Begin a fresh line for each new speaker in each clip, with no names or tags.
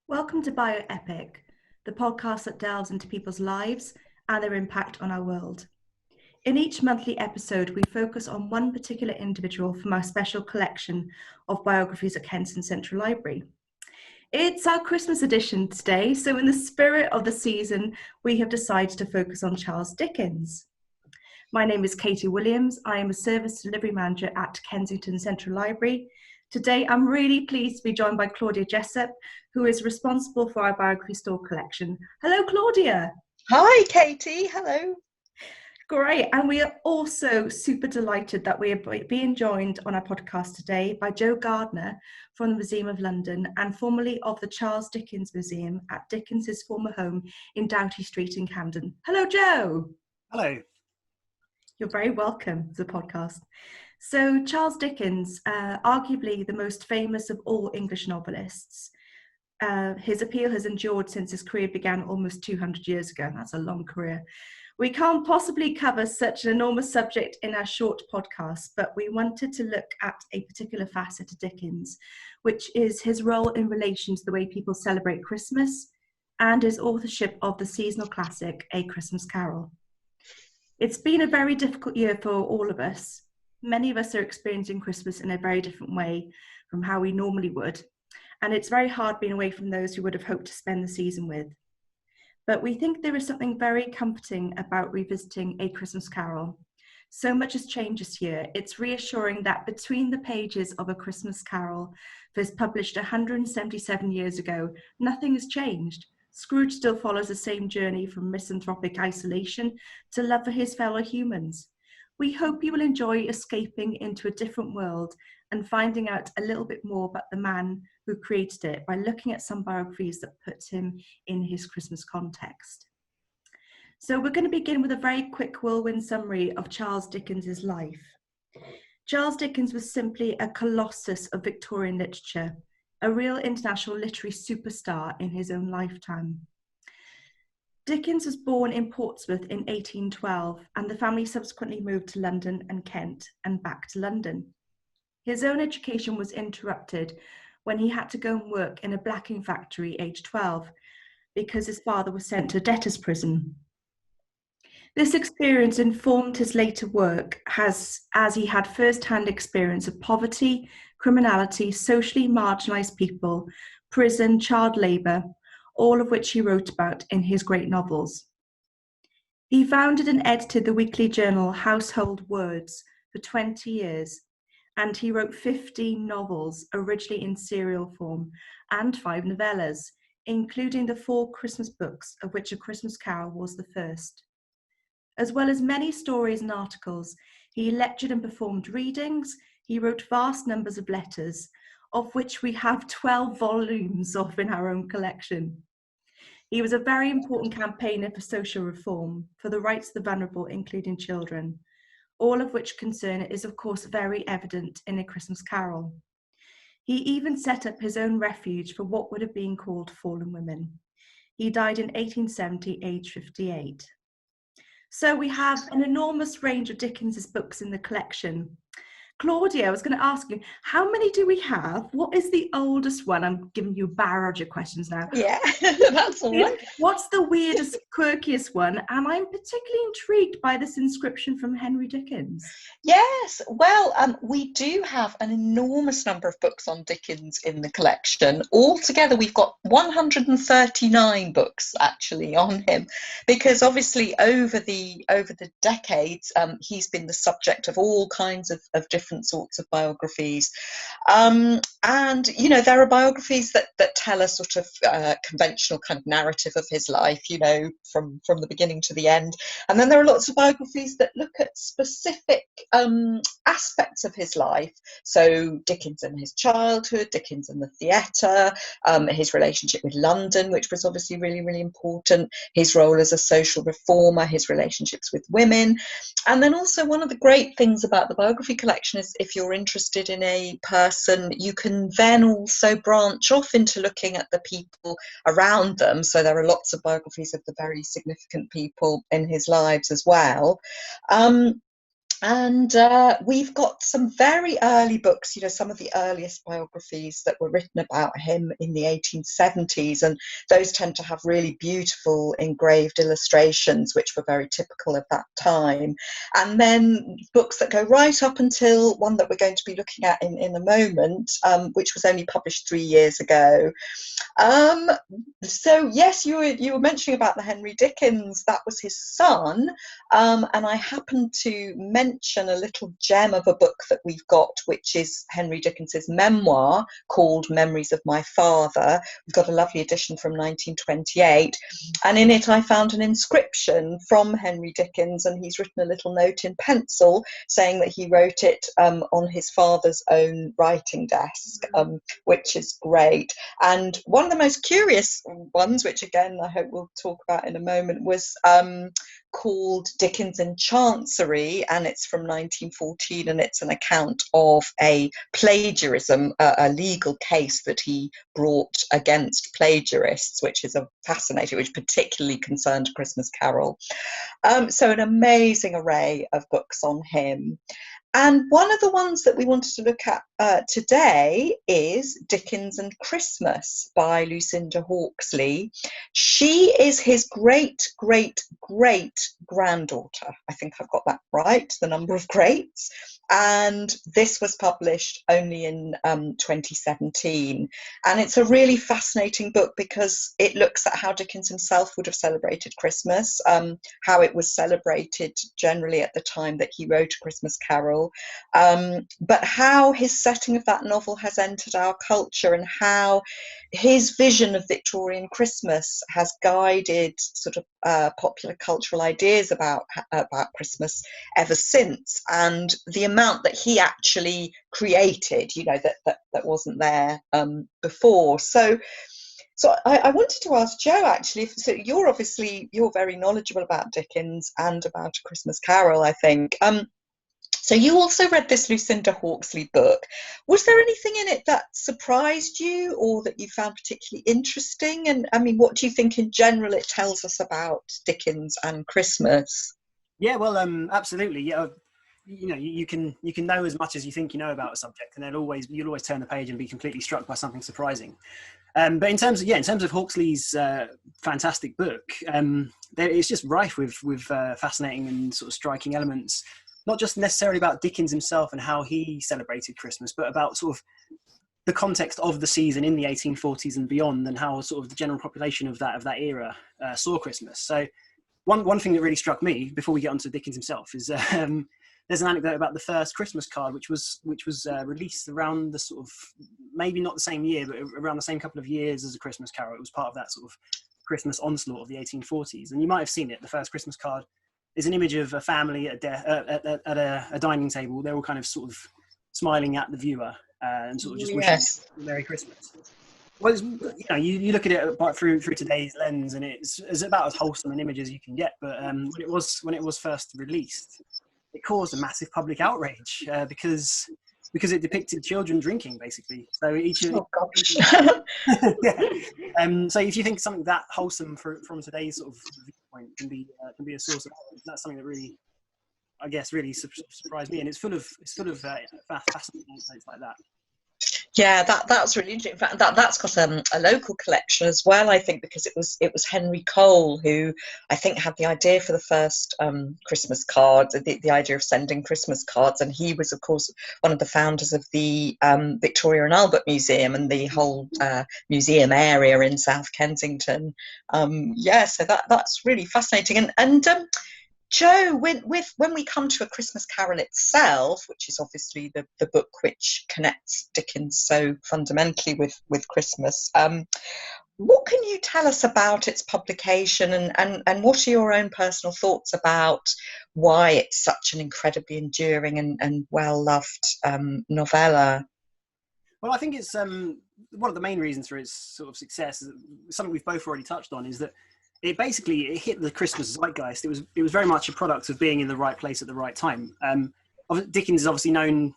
Welcome to BioEpic, the podcast that delves into people's lives and their impact on our world. In each monthly episode, we focus on one particular individual from our special collection of biographies at Kensington Central Library. It's our Christmas edition today, so in the spirit of the season, we have decided to focus on Charles Dickens. My name is Katie Williams. I am a Service Delivery Manager at Kensington Central Library. Today, I'm really pleased to be joined by Claudia Jessup, who is responsible for our biography store collection. Hello, Claudia.
Hi, Katie. Hello.
Great. And we are also super delighted that we are being joined on our podcast today by Jo Gardner from the Museum of London and formerly of the Charles Dickens Museum at Dickens's former home in Doughty Street in Camden. Hello, Jo.
Hello.
You're very welcome to the podcast. So Charles Dickens, arguably the most famous of all English novelists, his appeal has endured since his career began almost 200 years ago. That's a long career. We can't possibly cover such an enormous subject in our short podcast, but we wanted to look at a particular facet of Dickens, which is his role in relation to the way people celebrate Christmas and his authorship of the seasonal classic, A Christmas Carol. It's been a very difficult year for all of us. Many of us are experiencing Christmas in a very different way from how we normally would. And it's very hard being away from those who would have hoped to spend the season with. But we think there is something very comforting about revisiting A Christmas Carol. So much has changed this year. It's reassuring that between the pages of A Christmas Carol, first published 177 years ago, nothing has changed. Scrooge still follows the same journey from misanthropic isolation to love for his fellow humans. We hope you will enjoy escaping into a different world and finding out a little bit more about the man who created it by looking at some biographies that put him in his Christmas context. So we're going to begin with a very quick whirlwind summary of Charles Dickens's life. Charles Dickens was simply a colossus of Victorian literature, a real international literary superstar in his own lifetime. Dickens was born in Portsmouth in 1812, and the family subsequently moved to London and Kent and back to London. His own education was interrupted when he had to go and work in a blacking factory aged 12 because his father was sent to debtor's prison. This experience informed his later work as he had first-hand experience of poverty, criminality, socially marginalised people, prison, child labour, all of which he wrote about in his great novels. He founded and edited the weekly journal Household Words for 20 years, and he wrote 15 novels, originally in serial form, and 5 novellas, including the 4 Christmas books, of which A Christmas Carol was the first. As well as many stories and articles, he lectured and performed readings. He wrote vast numbers of letters, of which we have 12 volumes of in our own collection. He was a very important campaigner for social reform, for the rights of the vulnerable, including children, all of which concern is, of course, very evident in A Christmas Carol. He even set up his own refuge for what would have been called fallen women. He died in 1870, aged 58. So we have an enormous range of Dickens's books in the collection. Claudia, I was going to ask you, how many do we have? What is the oldest one? I'm giving you a barrage of questions now.
Yeah, that's all right.
What's the weirdest, quirkiest one? And I'm particularly intrigued by this inscription from Henry Dickens.
Yes, well, we do have an enormous number of books on Dickens in the collection. Altogether, we've got 139 books actually on him, because obviously over the decades, he's been the subject of all kinds of different sorts of biographies. And, you know, there are biographies that tell a sort of conventional kind of narrative of his life, you know, from the beginning to the end. And then there are lots of biographies that look at specific aspects of his life. So Dickens and his childhood, Dickens and the theatre, his relationship with London, which was obviously really, really important, his role as a social reformer, his relationships with women. And then also one of the great things about the biography collection is if you're interested in a person, you can then also branch off into looking at the people around them. So there are lots of biographies of the very significant people in his lives as well. And we've got some very early books, some of the earliest biographies that were written about him in the 1870s. And those tend to have really beautiful engraved illustrations, which were very typical of that time. And then books that go right up until one that we're going to be looking at in a moment, which was only published 3 years ago. So yes, you were mentioning about the Henry Dickens. That was his son, and I happened to mention a little gem of a book that we've got, which is Henry Dickens's memoir called Memories of My Father. We've got a lovely edition from 1928, and in it I found an inscription from Henry Dickens, and he's written a little note in pencil saying that he wrote it on his father's own writing desk, which is great. And one of the most curious ones, which again I hope we'll talk about in a moment, was called Dickens in Chancery, and it's from 1914, and it's an account of a plagiarism, a legal case that he brought against plagiarists, which is which particularly concerned Christmas Carol. So an amazing array of books on him. And one of the ones that we wanted to look at today is Dickens and Christmas by Lucinda Hawksley. She is his great, great, great granddaughter. I think I've got that right, the number of greats. And this was published only in 2017. And it's a really fascinating book because it looks at how Dickens himself would have celebrated Christmas, how it was celebrated generally at the time that he wrote A Christmas Carol, but how his setting of that novel has entered our culture, and how his vision of Victorian Christmas has guided sort of popular cultural ideas about Christmas ever since, and the amount that he actually created, that wasn't there before. So I wanted to ask Jo, actually, so you're very knowledgeable about Dickens and about A Christmas Carol, I think. So you also read this Lucinda Hawksley book. Was there anything in it that surprised you or that you found particularly interesting? And I mean, what do you think in general it tells us about Dickens and Christmas?
Yeah, well, absolutely. Yeah, you can know as much as you think you know about a subject, and you'll always turn the page and be completely struck by something surprising. But in terms of Hawksley's fantastic book, it's just rife with fascinating and sort of striking elements. Not just necessarily about Dickens himself and how he celebrated Christmas, but about sort of the context of the season in the 1840s and beyond, and how sort of the general population of that era saw Christmas. So one thing that really struck me before we get onto Dickens himself is there's an anecdote about the first Christmas card, which was released around the sort of, maybe not the same year, but around the same couple of years as A Christmas Carol. It was part of that sort of Christmas onslaught of the 1840s, and you might have seen it. The first Christmas card is an image of a family at a dining table. They're all kind of sort of smiling at the viewer and sort of just wishing Merry Christmas. Well, you look at it through today's lens, and it's about as wholesome an image as you can get. But when it was first released, it caused a massive public outrage because it depicted children drinking, basically. So so if you think something that wholesome from today's sort of viewpoint can be a source of outrage, that's something that really, I guess, really surprised me. And it's full of fascinating anecdotes like that.
Yeah, that's really interesting. In fact, that's got a local collection as well, I think, because it was Henry Cole who I think had the idea for the first Christmas cards, the idea of sending Christmas cards, and he was, of course, one of the founders of the Victoria and Albert Museum and the whole museum area in South Kensington. So that's really fascinating. And Jo, when we come to A Christmas Carol itself, which is obviously the book which connects Dickens so fundamentally with Christmas, what can you tell us about its publication, and what are your own personal thoughts about why it's such an incredibly enduring and well-loved novella?
Well, I think it's one of the main reasons for its sort of success, something we've both already touched on, is that it hit the Christmas zeitgeist. It was very much a product of being in the right place at the right time. Dickens is obviously known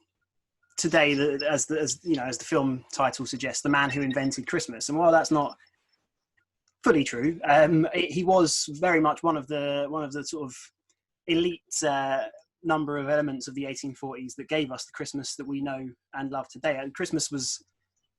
today as the film title suggests, the man who invented Christmas. And while that's not fully true, he was very much one of the sort of elite number of elements of the 1840s that gave us the Christmas that we know and love today. And Christmas was,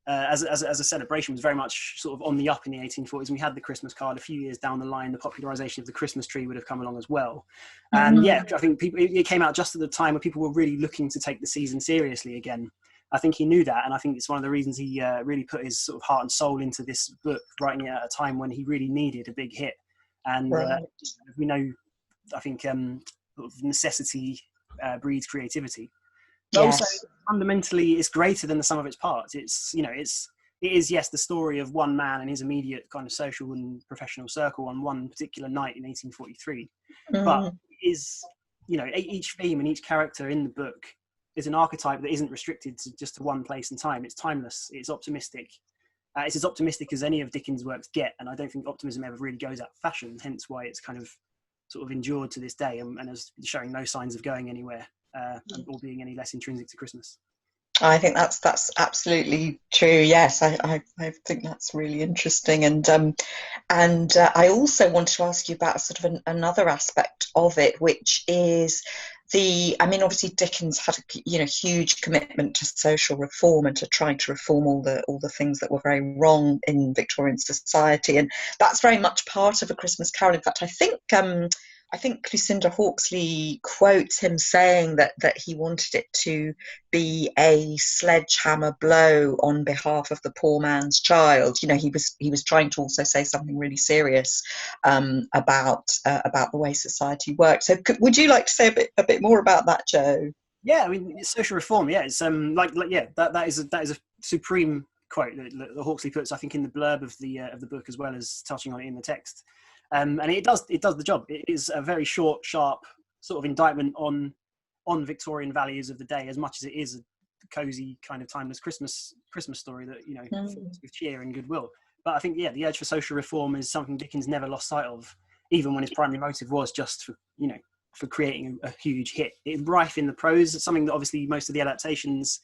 as a celebration, was very much sort of on the up in the 1840s. And we had the Christmas card. A few years down the line, the popularization of the Christmas tree would have come along as well. And yeah, I think it came out just at the time where people were really looking to take the season seriously again. I think he knew that, and I think it's one of the reasons he really put his sort of heart and soul into this book, writing it at a time when he really needed a big hit. And we know, I think necessity breeds creativity. But also, fundamentally, it's greater than the sum of its parts. It is, yes, the story of one man and his immediate kind of social and professional circle on one particular night in 1843. But it is, each theme and each character in the book is an archetype that isn't restricted to just one place and time. It's timeless. It's optimistic. It's as optimistic as any of Dickens' works get, and I don't think optimism ever really goes out of fashion. Hence why it's kind of sort of endured to this day, and is showing no signs of going anywhere or being any less intrinsic to Christmas.
I think that's absolutely true. Yes, I think that's really interesting, and I also wanted to ask you about sort of another aspect of it, which is obviously Dickens had a huge commitment to social reform and to trying to reform all the things that were very wrong in Victorian society, and that's very much part of A Christmas Carol. In fact, I think Lucinda Hawksley quotes him saying that he wanted it to be a sledgehammer blow on behalf of the poor man's child. He was trying to also say something really serious about the way society works. So would you like to say a bit more about that, Joe?
Yeah, I mean, it's social reform. Yeah, it's that is a supreme quote that Hawksley puts, I think, in the blurb of the book, as well as touching on it in the text. And it does the job. It is a very short, sharp sort of indictment on Victorian values of the day, as much as it is a cozy kind of timeless Christmas story that fills with cheer and goodwill. But I think the urge for social reform is something Dickens never lost sight of, even when his primary motive was just for creating a huge hit. It's rife in the prose. It's something that obviously most of the adaptations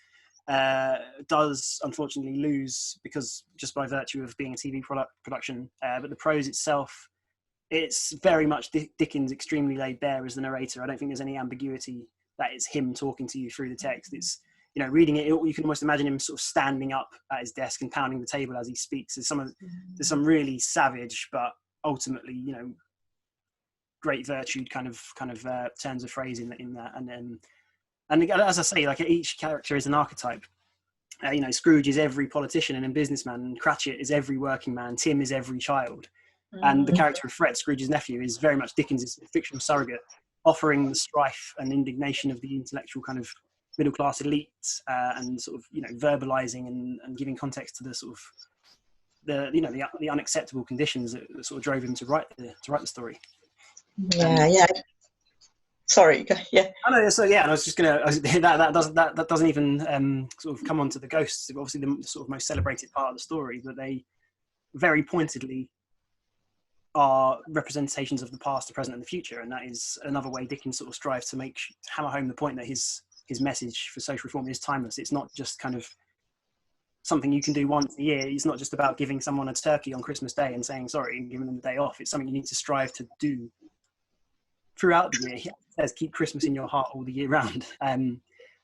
does unfortunately lose, because just by virtue of being a TV production. But the prose itself, it's very much Dickens extremely laid bare as the narrator. I don't think there's any ambiguity that it's him talking to you through the text. It's, reading it, you can almost imagine him sort of standing up at his desk and pounding the table as he speaks. There's some really savage, but ultimately, great virtued kind of turns of phrase in that. And as I say, like, each character is an archetype. Scrooge is every politician and businessman, and Cratchit is every working man, Tim is every child. And the character of Fred, Scrooge's nephew, is very much Dickens' fictional surrogate, offering the strife and indignation of the intellectual kind of middle-class elite, and sort of, verbalizing and giving context to the sort of the unacceptable conditions that sort of drove him to write the story.
Yeah. Sorry. Yeah.
I know. So yeah, and I was just gonna. That doesn't even sort of come onto the ghosts. Obviously, the sort of most celebrated part of the story, but they very pointedly are representations of the past, the present, and the future, and that is another way Dickens sort of strives to hammer home the point that his message for social reform is timeless. It's not just kind of something you can do once a year. It's not just about giving someone a turkey on Christmas Day and saying sorry and giving them the day off. It's something you need to strive to do throughout the year. He says, keep Christmas in your heart all the year round.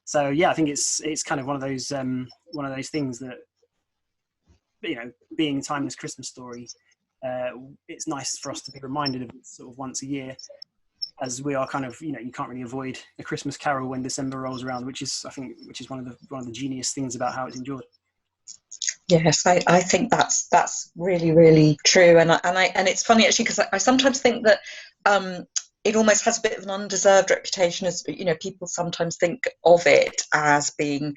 So yeah, I think it's kind of one of those things that, being a timeless Christmas story, it's nice for us to be reminded of it sort of once a year, as we are kind of, you can't really avoid A Christmas Carol when December rolls around, which is one of the genius things about how it's endured.
Yes, I think that's really, really true, and it's funny actually, because I sometimes think that it almost has a bit of an undeserved reputation, as people sometimes think of it as being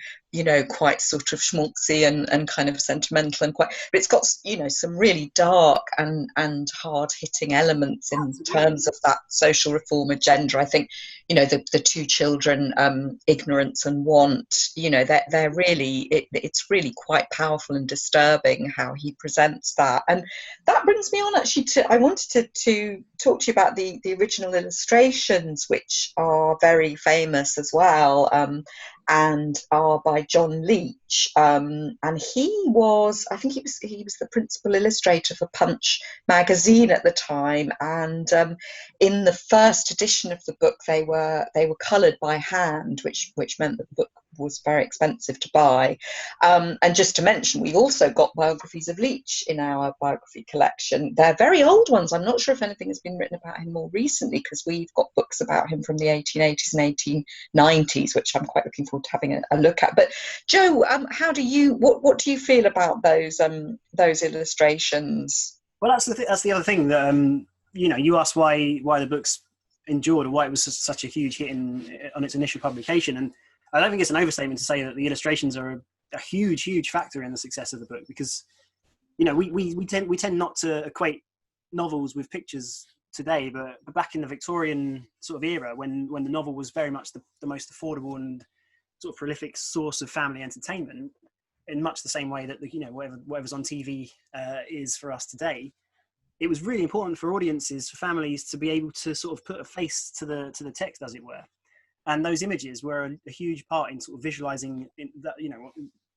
quite sort of schmaltzy and kind of sentimental, and quite, but it's got some really dark and hard hitting elements in terms of that social reform agenda. I think the two children, ignorance and want, they're really, it's really quite powerful and disturbing how he presents that. And that brings me on actually I wanted to talk to you about the original illustrations, which are are very famous as well, and are by John Leach. And I think he was the principal illustrator for Punch magazine at the time. And in the first edition of the book, they were coloured by hand, which meant that the book was very expensive to buy. And just to mention, we also got biographies of Leach in our biography collection. They're very old ones. I'm not sure if anything has been written about him more recently, because we've got books about him from the 1880s and 1890s, which I'm quite looking forward to having a look at. But Jo, what do you feel about those illustrations?
Well, that's the other thing that you asked why the book's endured, or why it was such a huge hit on its initial publication, and I don't think it's an overstatement to say that the illustrations are a huge factor in the success of the book, because we tend not to equate novels with pictures today, but back in the Victorian sort of era, when the novel was very much the most affordable and sort of prolific source of family entertainment, in much the same way that whatever's on TV is for us today, it was really important for audiences, for families, to be able to sort of put a face to the text, as it were. And those images were a huge part in sort of visualizing that,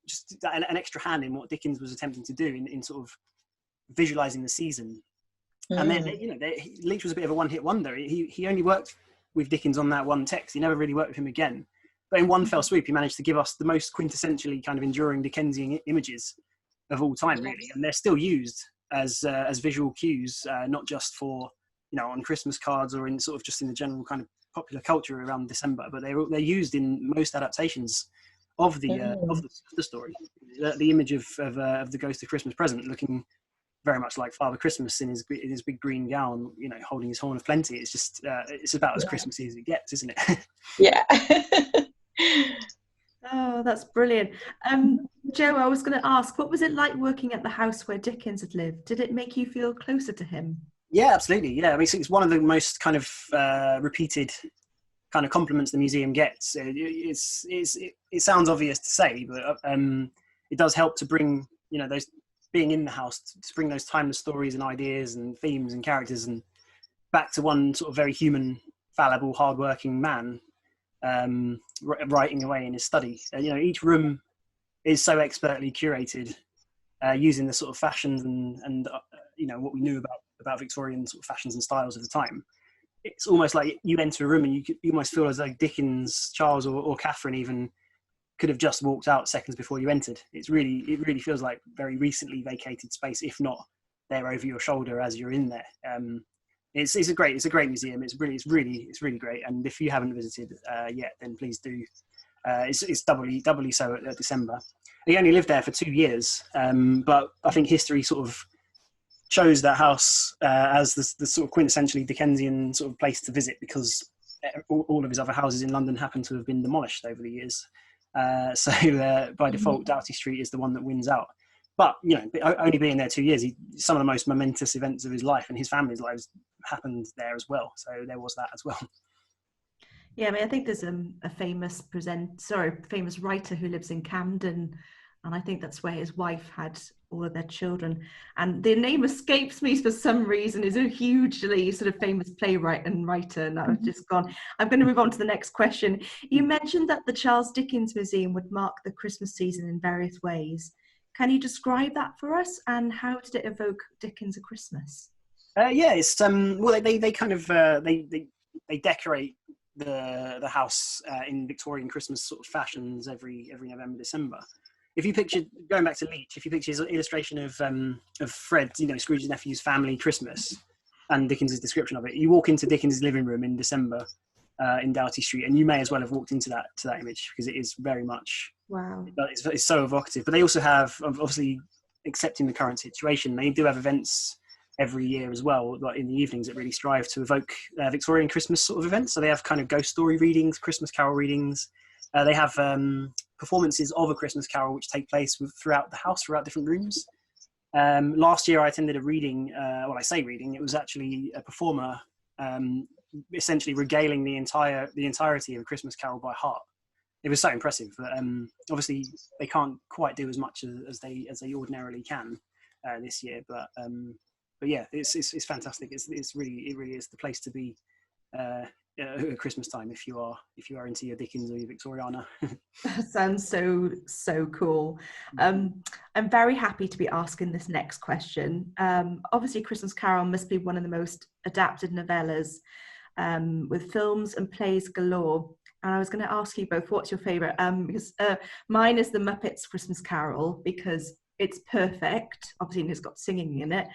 just an extra hand in what Dickens was attempting to do in sort of visualizing the season. And then, Leach was a bit of a one-hit wonder. He only worked with Dickens on that one text. He never really worked with him again. But in one fell swoop, he managed to give us the most quintessentially kind of enduring Dickensian images of all time, really. And they're still used as visual cues, not just for, on Christmas cards or in sort of just in the general kind of popular culture around December, but they're used in most adaptations of the story. The image of the Ghost of Christmas Present looking very much like Father Christmas in his big green gown, holding his horn of plenty. It's just it's about as Christmassy as it gets, isn't it?
Yeah.
Oh, that's brilliant. Jo, I was going to ask, what was it like working at the house where Dickens had lived? Did it make you feel closer to him?
Yeah, absolutely. Yeah, I mean, it's one of the most kind of repeated kind of compliments the museum gets. It sounds obvious to say, but it does help to bring those, being in the house, to bring those timeless stories and ideas and themes and characters and back to one sort of very human, fallible, hardworking man writing away in his study. Each room is so expertly curated, using the sort of fashions and what we knew about Victorian sort of fashions and styles of the time. It's almost like you enter a room and you almost feel as though Dickens, Charles, or Catherine even could have just walked out seconds before you entered. It really feels like very recently vacated space, if not there over your shoulder as you're in there. It's a great museum. It's really great. And if you haven't visited yet, then please do. It's doubly so at December. He only lived there for 2 years, but I think history sort of chose that house as the sort of quintessentially Dickensian sort of place to visit, because all of his other houses in London happen to have been demolished over the years. So by default, Doughty Street is the one that wins out. But only being there 2 years, some of the most momentous events of his life and his family's lives happened there as well. So there was that as well.
Yeah, I mean, I think there's a famous writer who lives in Camden, and I think that's where his wife had all of their children. And the name escapes me for some reason. Is a hugely sort of famous playwright and writer, and I've just gone. I'm going to move on to the next question. You mentioned that the Charles Dickens Museum would mark the Christmas season in various ways. Can you describe that for us, and how did it evoke Dickens at Christmas?
Yeah, it's well, they kind of they decorate the house in Victorian Christmas sort of fashions every November, December. If you picture, going back to Leach, if you picture his illustration of Fred, Scrooge's nephew's family Christmas, and Dickens's description of it, you walk into Dickens's living room in December in Doughty Street, and you may as well have walked into that image, because it is very much,
wow,
it's so evocative. But they also have, obviously, accepting the current situation, they do have events every year as well, like in the evenings, that really strive to evoke Victorian Christmas sort of events. So they have kind of ghost story readings, Christmas carol readings. They have performances of A Christmas Carol which take place throughout the house, throughout different rooms. Last year I attended a reading, I say reading, it was actually a performer essentially regaling the entirety of A Christmas Carol by heart. It was so impressive, but obviously they can't quite do as much as they ordinarily can this year. But yeah, it's fantastic. It really is the place to be at Christmas time if you are into your Dickens or your Victoriana.
That sounds so cool. I'm very happy to be asking this next question. Obviously, Christmas Carol must be one of the most adapted novellas, with films and plays galore. And I was going to ask you both, what's your favourite? Because mine is The Muppets Christmas Carol, because it's perfect. Obviously, it's got singing in it.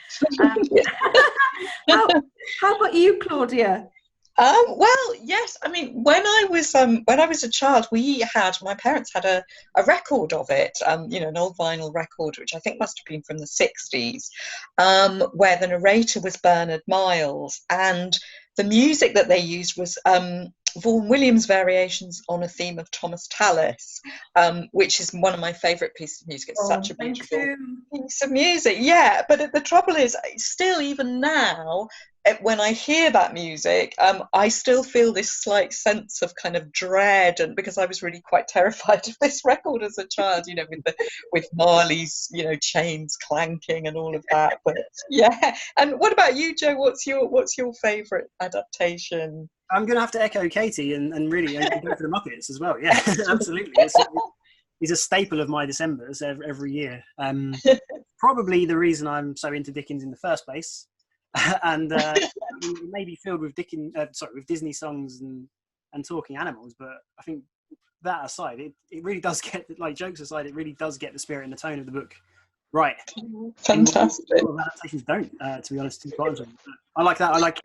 How about you, Claudia?
Well, yes. I mean, when I was a child, my parents had a record of it. An old vinyl record, which I think must have been from the 60s, where the narrator was Bernard Miles, and the music that they used was Vaughan Williams' variations on a theme of Thomas Tallis, which is one of my favourite pieces of music. It's such a beautiful piece of music. Yeah, but the trouble is, still even now, when I hear that music, I still feel this slight sense of kind of dread, and because I was really quite terrified of this record as a child, with Marley's, chains clanking and all of that. But yeah. And what about you, Joe? What's your favourite adaptation?
I'm going to have to echo Katie and really go for the Muppets as well. Yeah, absolutely. It's a staple of my Decembers every year. Probably the reason I'm so into Dickens in the first place. And it may be filled with with Disney songs and talking animals, but I think that aside, it really does get, like, jokes aside, it really does get the spirit and the tone of the book right.
Fantastic.
A lot of adaptations don't, to be honest. I like that. I like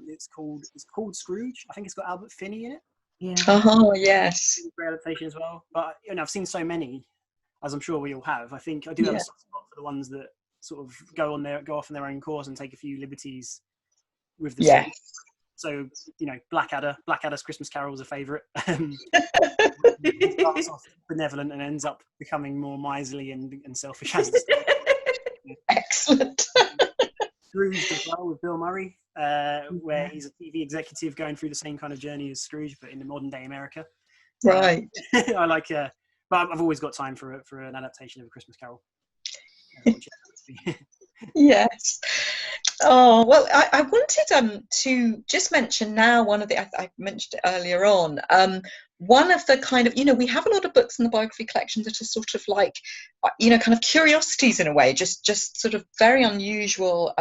it's called Scrooge. I think it's got Albert Finney in it.
Yeah.
Oh yes.
Great adaptation as well. But I've seen so many, as I'm sure we all have. I think I do have a soft spot for the ones that sort of go off on their own course and take a few liberties with the story. So Blackadder's Christmas Carol was a favourite. It starts off benevolent and ends up becoming more miserly and selfish as the story.
Excellent.
Scrooge as well, with Bill Murray, where he's a TV executive going through the same kind of journey as Scrooge, but in the modern day America.
Right.
I like, but I've always got time for an adaptation of A Christmas Carol.
Yes. Oh, well, I wanted to just mention now one of the, I mentioned it earlier on, one of the kind of, we have a lot of books in the biography collection that are sort of like, kind of curiosities in a way, just sort of very unusual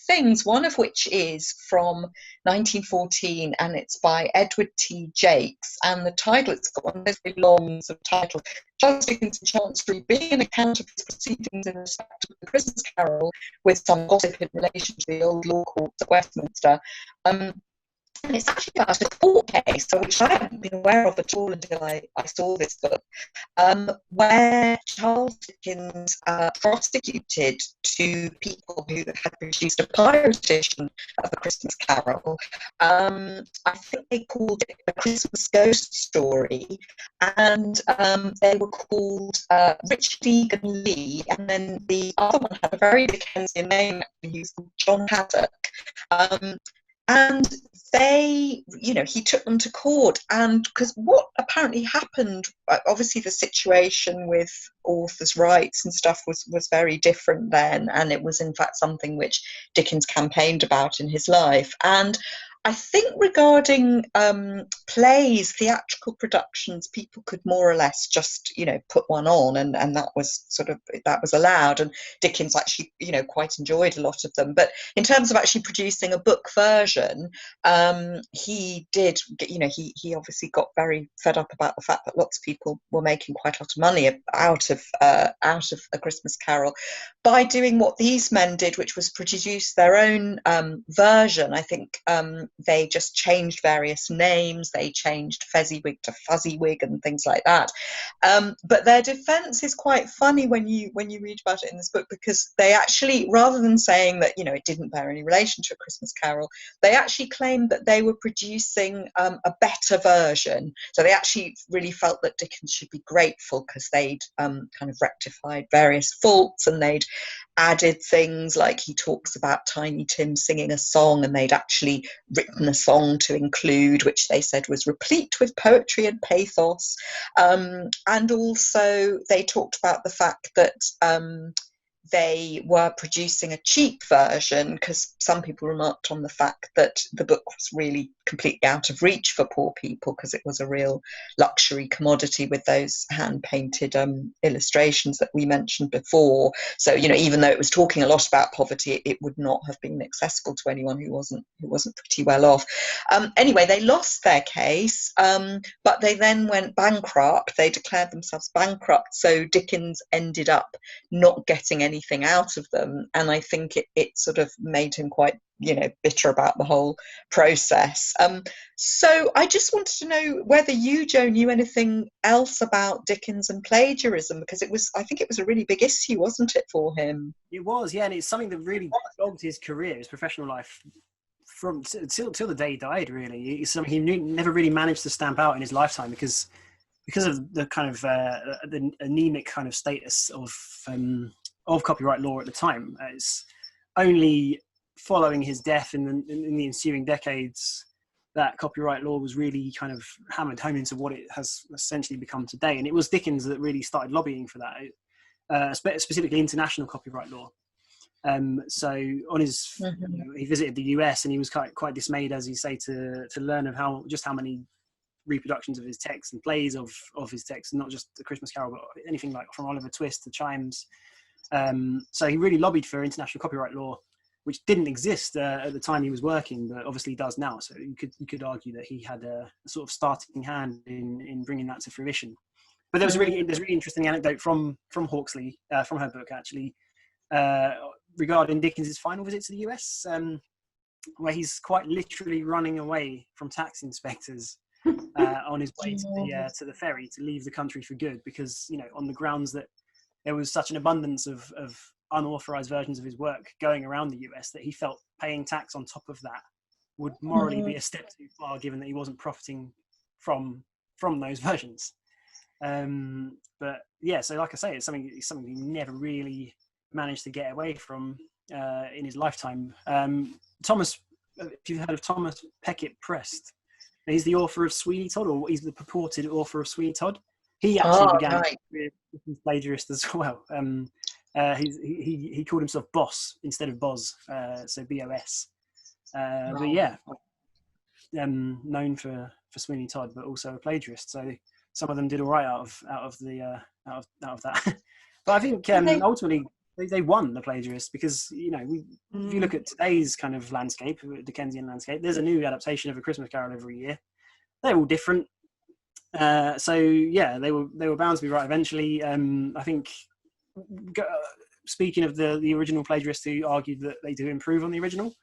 things, one of which is from 1914, and it's by Edward T. Jakes, and the title, it's got one of those very long sort of titles, Charles Dickens in Chancery, being an account of his proceedings in respect of the Christmas Carol, with some gossip in relation to the old law courts at Westminster. And it's actually about a court case, which I hadn't been aware of at all until I saw this book, where Charles Dickens prosecuted two people who had produced a pirate edition of A Christmas Carol. I think they called it A Christmas Ghost Story, and they were called Richard Egan Lee, and then the other one had a very Dickensian name, he was called John Haddock. And they, he took them to court, and because what apparently happened, obviously the situation with authors' rights and stuff was very different then, and it was in fact something which Dickens campaigned about in his life. And I think regarding plays, theatrical productions, people could more or less just, put one on, and that was allowed. And Dickens actually, quite enjoyed a lot of them. But in terms of actually producing a book version, he did, he obviously got very fed up about the fact that lots of people were making quite a lot of money out of A Christmas Carol by doing what these men did, which was produce their own version. I think they just changed various names. They changed Fezziwig to Fuzzywig and things like that. But their defense is quite funny when you read about it in this book, because they actually, rather than saying that, it didn't bear any relation to A Christmas Carol, they actually claimed that they were producing a better version. So they actually really felt that Dickens should be grateful, because they'd kind of rectified various faults, and they'd added things like, he talks about Tiny Tim singing a song, and they'd actually written a song to include, which they said was replete with poetry and pathos. And also they talked about the fact that they were producing a cheap version because some people remarked on the fact that the book was really completely out of reach for poor people because it was a real luxury commodity with those hand-painted illustrations that we mentioned before. So, you know, even though it was talking a lot about poverty, it would not have been accessible to anyone who wasn't pretty well off. Anyway, they lost their case, but they then went bankrupt. They declared themselves bankrupt. So Dickens ended up not getting anything out of them, and I think it sort of made him quite, you know, bitter about the whole process. So I just wanted to know whether you, Jo, knew anything else about Dickens and plagiarism, because I think it was a really big issue, wasn't it, for him?
It was, yeah, and it's something that really dogged his career, his professional life, from till the day he died. Really, it's something he never really managed to stamp out in his lifetime because of the kind of the anemic kind of status of copyright law at the time. It's only following his death in the ensuing decades that copyright law was really kind of hammered home into what it has essentially become today. And it was Dickens that really started lobbying for that, specifically international copyright law. So on his, he visited the US, and he was quite dismayed, as you say, to learn of how many reproductions of his texts and plays of his texts, not just The Christmas Carol, but anything like from Oliver Twist to Chimes. So he really lobbied for international copyright law, which didn't exist at the time he was working, but obviously does now. So you could argue that he had a sort of starting hand in bringing that to fruition. But there's a really interesting anecdote from Hawksley, from her book actually, regarding Dickens's final visit to the US, where he's quite literally running away from tax inspectors on his way to the ferry to leave the country for good, because, you know, on the grounds that there was such an abundance of unauthorized versions of his work going around the US that he felt paying tax on top of that would morally be a step too far, given that he wasn't profiting from those versions. But yeah, so like I say, it's something he never really managed to get away from in his lifetime. Thomas, if you've heard of Thomas Peckett Prest, he's the author of Sweeney Todd, or he's the purported author of Sweeney Todd. He actually began with plagiarist as well. He called himself Boss instead of Boz, so BOS. But yeah, known for Sweeney Todd, but also a plagiarist. So some of them did all right out of that. But I think ultimately they won, the plagiarists, because, you know, if you look at today's kind of landscape, Dickensian landscape, there's a new adaptation of A Christmas Carol every year. They're all different. So yeah, they were bound to be right eventually. I think, speaking of the original plagiarists who argued that they do improve on the original,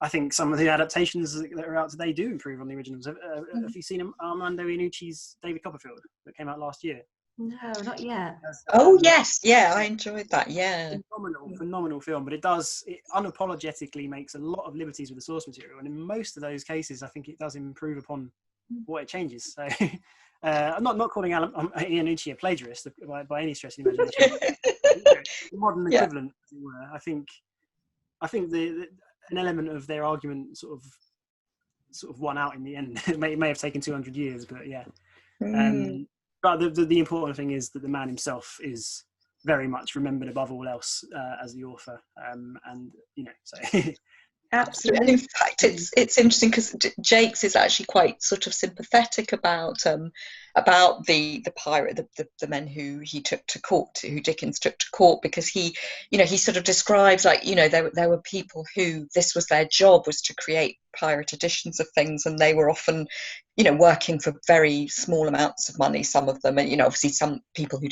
I think some of the adaptations that are out today do improve on the originals. Have you seen Armando Iannucci's David Copperfield that came out last year?
No, not yet.
Yes, yeah, I enjoyed that. Yeah,
phenomenal film, but it unapologetically makes a lot of liberties with the source material, and in most of those cases, I think it does improve upon what it changes. So, I'm not calling Iannucci a plagiarist by any stretch of the imagination. Modern equivalent, as it were. I think an element of their argument sort of won out in the end. It may have taken 200 years, but yeah. But the important thing is that the man himself is very much remembered above all else as the author, and, you know, so.
Absolutely. And in fact, it's interesting because Jakes is actually quite sort of sympathetic about the pirate, the men who he took to court, who Dickens took to court, because he sort of describes, like, you know, there were people who this was their job, was to create pirate editions of things, and they were often, you know, working for very small amounts of money, some of them, and, you know, obviously some people who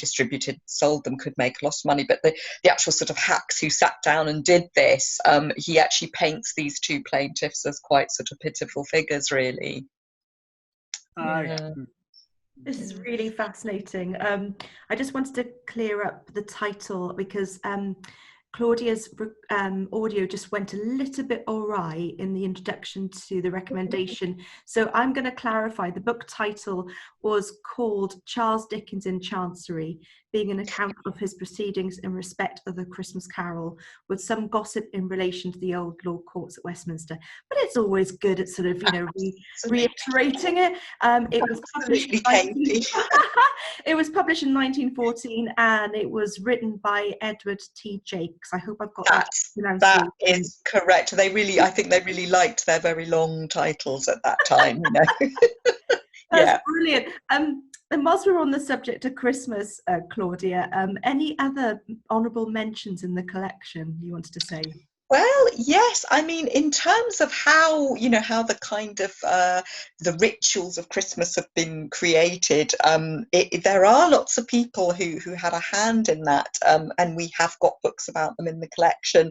sold them could make a lot of money, but the actual sort of hacks who sat down and did this, he actually paints these two plaintiffs as quite sort of pitiful figures, really.
This is really fascinating. I just wanted to clear up the title, because Claudia's audio just went a little bit awry in the introduction to the recommendation. So I'm going to clarify. The book title was called Charles Dickens in Chancery. being an account of his proceedings in respect of the Christmas Carol, with some gossip in relation to the old law courts at Westminster. But it's always good at sort of, reiterating it. It was published
Absolutely, Katie.
it was published in 1914, and it was written by Edward T. Jakes. I hope I've got that
That is correct. I think they really liked their very long titles at that time,
That's brilliant. And whilst we're on the subject of Christmas, Claudia, any other honourable mentions in the collection you wanted to say?
Well, yes. I mean, in terms of how the kind of the rituals of Christmas have been created, there are lots of people who had a hand in that, and we have got books about them in the collection.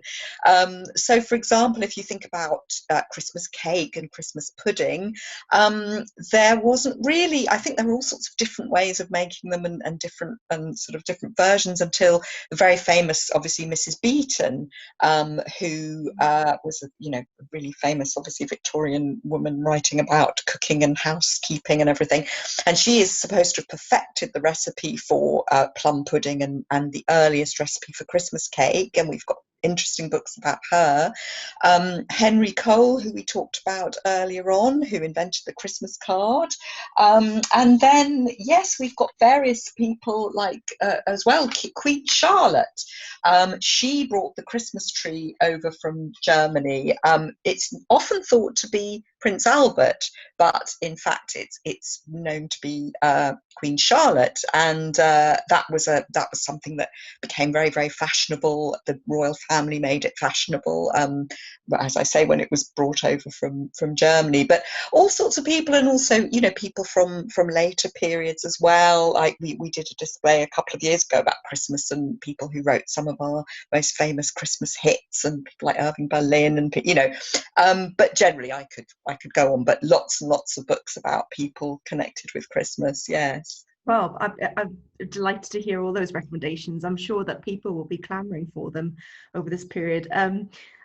So, for example, if you think about Christmas cake and Christmas pudding, there wasn't really. I think there were all sorts of different ways of making them, and different different versions, until the very famous, obviously, Mrs. Beeton, who was a really famous, obviously, Victorian woman writing about cooking and housekeeping and everything, and she is supposed to have perfected the recipe for plum pudding and the earliest recipe for Christmas cake, and we've got interesting books about her. Henry Cole, who we talked about earlier on, who invented the Christmas card. And then, yes, we've got various people like as well, Queen Charlotte. She brought the Christmas tree over from Germany. It's often thought to be Prince Albert, but in fact it's known to be Queen Charlotte, and that was something that became very, very fashionable. The royal family made it fashionable, as I say, when it was brought over from Germany. But all sorts of people, and also people from later periods as well. Like we did a display a couple of years ago about Christmas, and people who wrote some of our most famous Christmas hits, and people like Irving Berlin, and but generally I could go on, but lots and lots of books about people connected with Christmas. Yes.
Well, I'm delighted to hear all those recommendations. I'm sure that people will be clamouring for them over this period.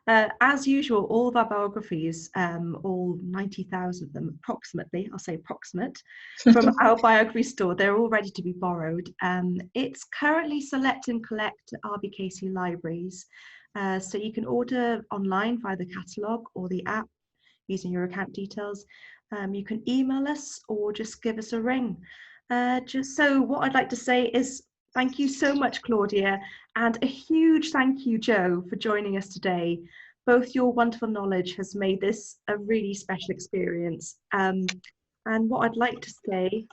As usual, all of our biographies, all 90,000 of them approximately, I'll say approximate, from our biography store, they're all ready to be borrowed. It's currently select and collect at RBKC libraries. So you can order online via the catalogue or the app using your account details. You can email us or just give us a ring. So what I'd like to say is thank you so much, Claudia, and a huge thank you, Joe, for joining us today. Both your wonderful knowledge has made this a really special experience. And what I'd like to say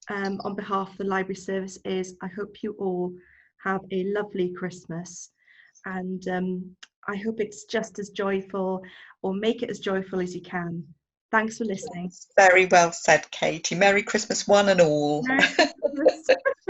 on behalf of the library service is I hope you all have a lovely Christmas, and I hope it's just as joyful, or make it as joyful as you can. Thanks for listening.
Very well said, Katie. Merry Christmas, one and all.
Merry Christmas.